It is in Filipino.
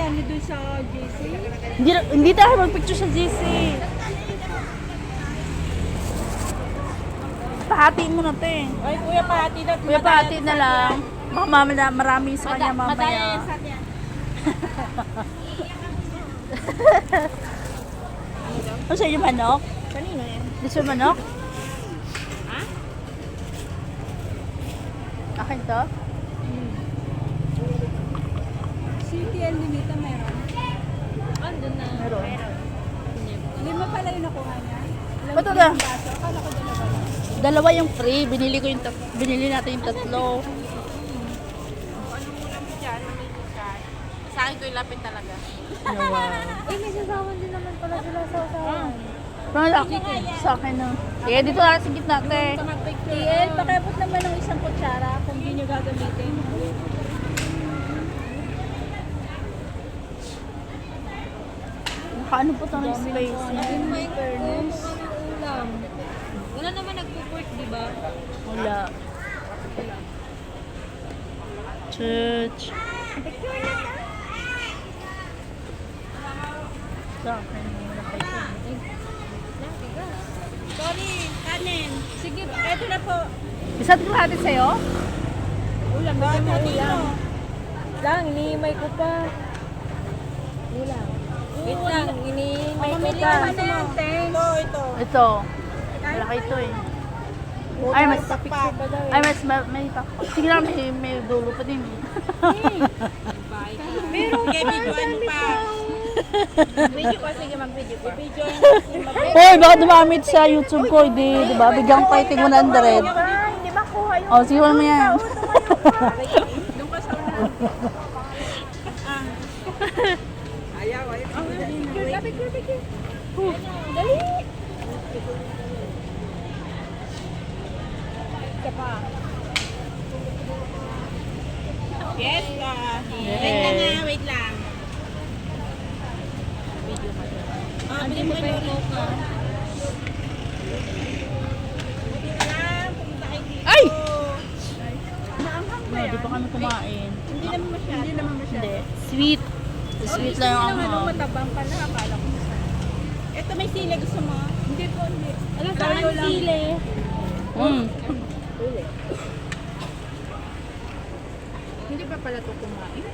ano dun sa JC? Hindi tayo magpicture sa GC. Pahatiin mo na to eh. Ay, kuya, pahati na. Kuya, pahatiin na lang. Baka marami sa kanya Madaya mamaya. yung sat yan. Ano sa inyo manok? Kanino yan? Gusto mo manok? Ha? Akin to? City and Lunita meron. Andun na. Meron. Lima pala yung nakuha niya. Ba't na? Baso. Akala ko dalawa lang. Dalawa yung free. Binili natin yung tatlo. Sa akin ko yung lapit talaga. Wow. Eh, may sasawan din naman pala sila sa usawan. Malaki sa akin na. Kaya dito na sa gitna te. TL, pakiabot naman ng isang kutsara kung hindi nyo gagamitin. Nakaano po tayong space niya? May fairness. Ulam. Wala naman nagpo-pork, di ba? Wala. Church. Sa akin. Malaki ito. Sorry, kanin. Sige, eto na po. Isa't ko natin sa'yo? Ulam, bigyan mo ulam. Lang, hinihimay ko pa. Ulam. Wait lang, hinihimay ko pa. Ito. Ito. Malaki ito eh. Ay, mas may pa. Sige lang, may dulo pa din. Pero videoan pa. Video ko, sige mag-video pa. Video Hoy, baka dumamit sa YouTube ko, di ba? Bigang fighting 100. Hindi makuha yung Oh, sige mo yan. doon ka sa unahan. Ayaw. Picture. Dali! Isa pa. Yes, wait lang. Bili mo kayo loka. Ay! Maanghang ba No, yan? di pa kami kumain. Hindi naman masyado. Hindi. Sweet. Sweet lang ang ano, matabang pala. Akala ko masarap. Ito may sili. Gusto mo? Hindi po, hindi. Ano sa akin sili? Hindi pa pala ito kumain?